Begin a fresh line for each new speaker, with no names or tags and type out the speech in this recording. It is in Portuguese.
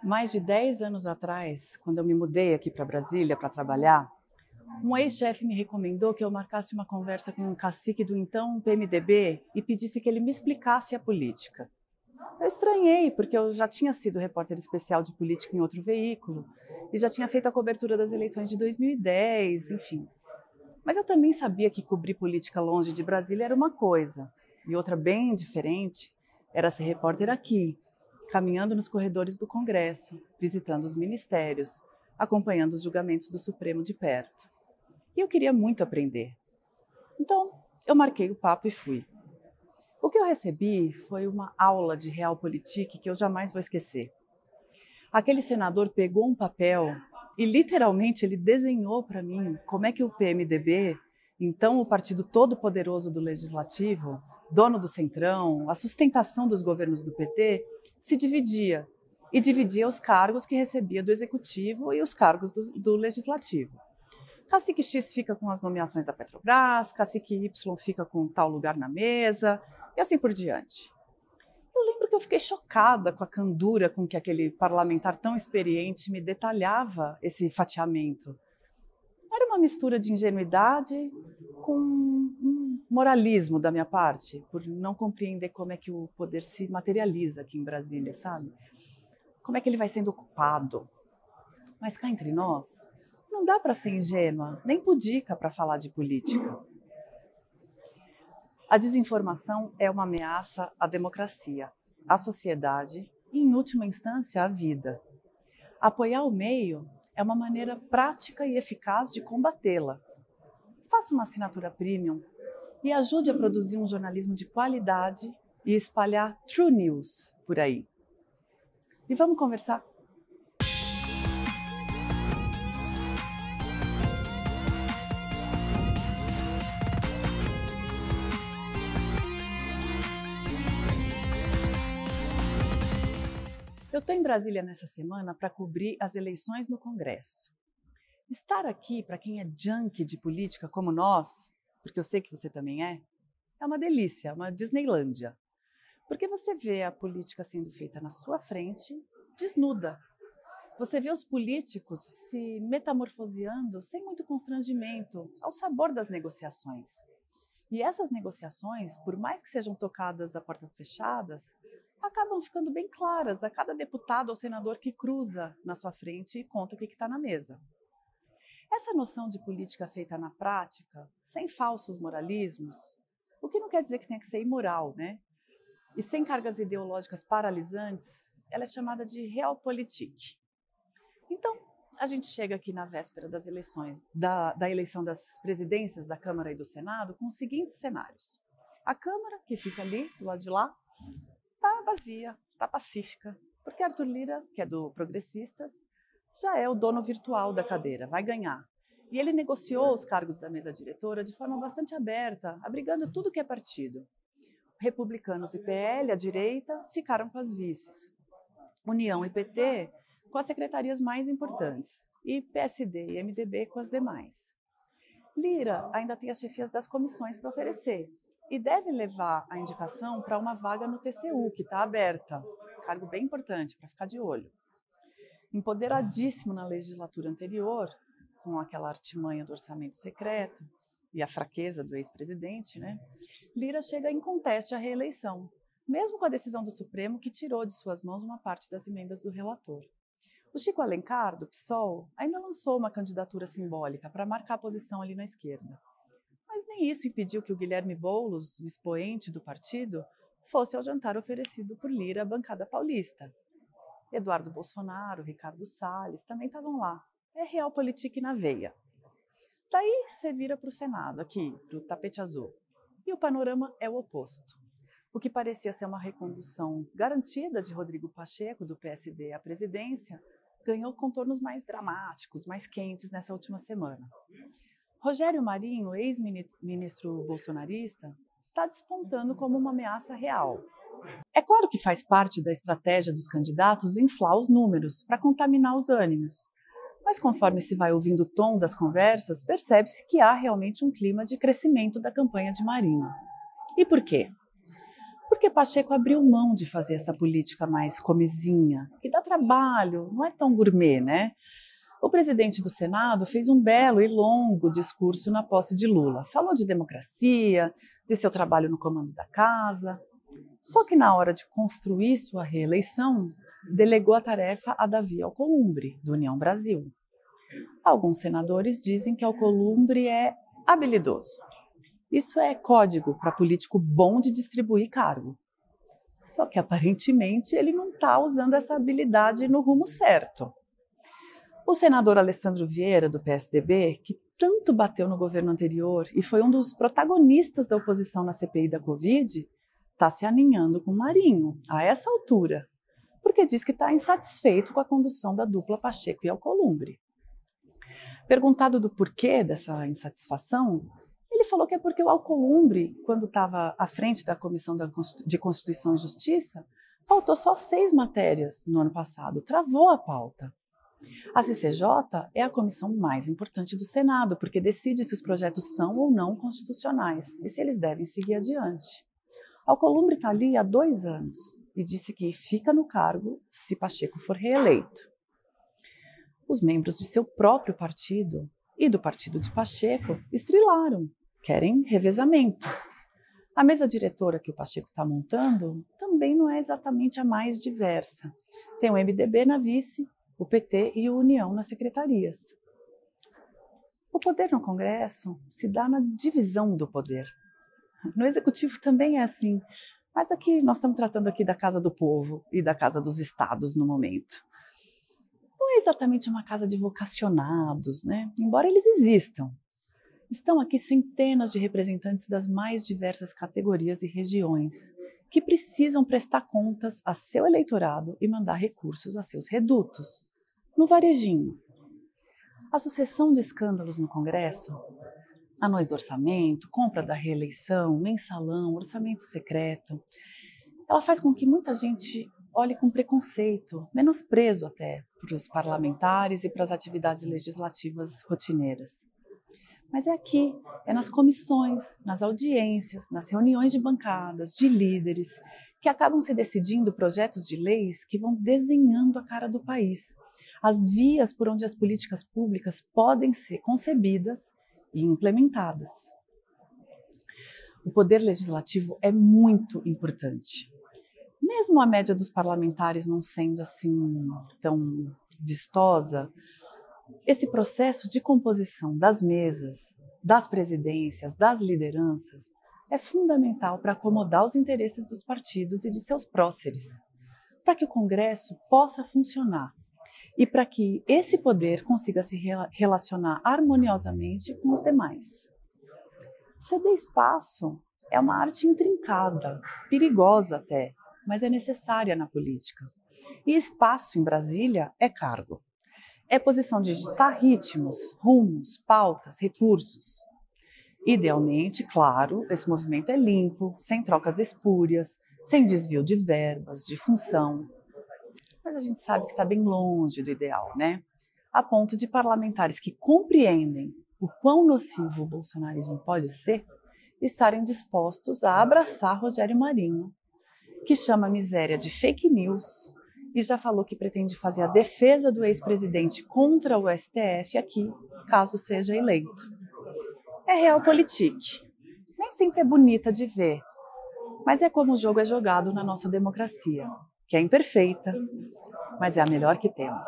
Mais de 10 anos atrás, quando eu me mudei aqui para Brasília para trabalhar, um ex-chefe me recomendou que eu marcasse uma conversa com um cacique do então PMDB e pedisse que ele me explicasse a política. Eu estranhei, porque eu já tinha sido repórter especial de política em outro veículo e já tinha feito a cobertura das eleições de 2010, enfim. Mas eu também sabia que cobrir política longe de Brasília era uma coisa, e outra bem diferente era ser repórter aqui, caminhando nos corredores do Congresso, visitando os ministérios, acompanhando os julgamentos do Supremo de perto. E eu queria muito aprender. Então, eu marquei o papo e fui. O que eu recebi foi uma aula de realpolitik que eu jamais vou esquecer. Aquele senador pegou um papel e literalmente ele desenhou para mim como é que o PMDB, então o partido todo poderoso do Legislativo, dono do Centrão, a sustentação dos governos do PT, se dividia. E dividia os cargos que recebia do Executivo e os cargos do Legislativo. Cacique X fica com as nomeações da Petrobras, cacique Y fica com tal lugar na mesa, e assim por diante. Eu lembro que eu fiquei chocada com a candura com que aquele parlamentar tão experiente me detalhava esse fatiamento. Era uma mistura de ingenuidade com um moralismo da minha parte, por não compreender como é que o poder se materializa aqui em Brasília, sabe? Como é que ele vai sendo ocupado. Mas cá entre nós, não dá para ser ingênua, nem pudica para falar de política. A desinformação é uma ameaça à democracia, à sociedade e, em última instância, à vida. Apoiar o meio é uma maneira prática e eficaz de combatê-la. Faça uma assinatura premium e ajude a produzir um jornalismo de qualidade e espalhar true news por aí. E vamos conversar? Eu estou em Brasília nessa semana para cobrir as eleições no Congresso. Estar aqui, para quem é junkie de política como nós, porque eu sei que você também é uma delícia, uma Disneylândia. Porque você vê a política sendo feita na sua frente, desnuda. Você vê os políticos se metamorfoseando sem muito constrangimento, ao sabor das negociações. E essas negociações, por mais que sejam tocadas a portas fechadas, acabam ficando bem claras a cada deputado ou senador que cruza na sua frente e conta o que está na mesa. Essa noção de política feita na prática, sem falsos moralismos, o que não quer dizer que tenha que ser imoral, né? E sem cargas ideológicas paralisantes, ela é chamada de realpolitik. Então, a gente chega aqui na véspera das eleições, da eleição das presidências da Câmara e do Senado, com os seguintes cenários. A Câmara, que fica ali, do lado de lá, está vazia, está pacífica, porque Arthur Lira, que é do Progressistas, já é o dono virtual da cadeira, vai ganhar. E ele negociou os cargos da mesa diretora de forma bastante aberta, abrigando tudo que é partido. Republicanos e PL, à direita, ficaram com as vices. União e PT com as secretarias mais importantes, e PSD e MDB com as demais. Lira ainda tem as chefias das comissões para oferecer, e deve levar a indicação para uma vaga no TCU, que está aberta, cargo bem importante para ficar de olho. Empoderadíssimo na legislatura anterior, com aquela artimanha do orçamento secreto e a fraqueza do ex-presidente, né? Lira chega em conteste à reeleição, mesmo com a decisão do Supremo que tirou de suas mãos uma parte das emendas do relator. O Chico Alencar, do PSOL, ainda lançou uma candidatura simbólica para marcar a posição ali na esquerda. Mas nem isso impediu que o Guilherme Boulos, o expoente do partido, fosse ao jantar oferecido por Lira à bancada paulista. Eduardo Bolsonaro, Ricardo Salles também estavam lá. É realpolitik na veia. Daí você vira para o Senado, aqui, para o tapete azul. E o panorama é o oposto. O que parecia ser uma recondução garantida de Rodrigo Pacheco, do PSD, à presidência, ganhou contornos mais dramáticos, mais quentes nessa última semana. Rogério Marinho, ex-ministro bolsonarista, está despontando como uma ameaça real. É claro que faz parte da estratégia dos candidatos inflar os números para contaminar os ânimos. Mas conforme se vai ouvindo o tom das conversas, percebe-se que há realmente um clima de crescimento da campanha de Marinho. E por quê? Porque Pacheco abriu mão de fazer essa política mais comezinha, que dá trabalho, não é tão gourmet, né? O presidente do Senado fez um belo e longo discurso na posse de Lula. Falou de democracia, de seu trabalho no comando da casa. Só que na hora de construir sua reeleição, delegou a tarefa a Davi Alcolumbre, do União Brasil. Alguns senadores dizem que Alcolumbre é habilidoso. Isso é código para político bom de distribuir cargo. Só que aparentemente ele não está usando essa habilidade no rumo certo. O senador Alessandro Vieira, do PSDB, que tanto bateu no governo anterior e foi um dos protagonistas da oposição na CPI da Covid, está se aninhando com o Marinho, a essa altura, porque diz que está insatisfeito com a condução da dupla Pacheco e Alcolumbre. Perguntado do porquê dessa insatisfação, ele falou que é porque o Alcolumbre, quando estava à frente da Comissão de Constituição e Justiça, pautou só 6 matérias no ano passado, travou a pauta. A CCJ é a comissão mais importante do Senado, porque decide se os projetos são ou não constitucionais e se eles devem seguir adiante. Alcolumbre está ali há 2 anos e disse que fica no cargo se Pacheco for reeleito. Os membros de seu próprio partido e do partido de Pacheco estrilaram, querem revezamento. A mesa diretora que o Pacheco está montando também não é exatamente a mais diversa. Tem o MDB na vice, o PT e o União nas secretarias. O poder no Congresso se dá na divisão do poder. No Executivo também é assim, mas aqui nós estamos tratando aqui da Casa do Povo e da Casa dos Estados no momento. Não é exatamente uma casa de vocacionados, né? Embora eles existam. Estão aqui centenas de representantes das mais diversas categorias e regiões que precisam prestar contas a seu eleitorado e mandar recursos a seus redutos. No varejinho, a sucessão de escândalos no Congresso, anões do orçamento, compra da reeleição, mensalão, orçamento secreto, ela faz com que muita gente olhe com preconceito, menosprezo até, para os parlamentares e para as atividades legislativas rotineiras. Mas é aqui, é nas comissões, nas audiências, nas reuniões de bancadas, de líderes, que acabam se decidindo projetos de leis que vão desenhando a cara do país, as vias por onde as políticas públicas podem ser concebidas e implementadas. O poder legislativo é muito importante. Mesmo a média dos parlamentares não sendo assim tão vistosa, esse processo de composição das mesas, das presidências, das lideranças, é fundamental para acomodar os interesses dos partidos e de seus próceres, para que o Congresso possa funcionar e para que esse poder consiga se relacionar harmoniosamente com os demais. Ceder espaço é uma arte intrincada, perigosa até, mas é necessária na política. E espaço em Brasília é cargo. É posição de ditar ritmos, rumos, pautas, recursos. Idealmente, claro, esse movimento é limpo, sem trocas espúrias, sem desvio de verbas, de função. Mas a gente sabe que está bem longe do ideal, né? A ponto de parlamentares que compreendem o quão nocivo o bolsonarismo pode ser, estarem dispostos a abraçar Rogério Marinho, que chama a miséria de fake news e já falou que pretende fazer a defesa do ex-presidente contra o STF aqui, caso seja eleito. É realpolitik. Nem sempre é bonita de ver, mas é como o jogo é jogado na nossa democracia, que é imperfeita, mas é a melhor que temos.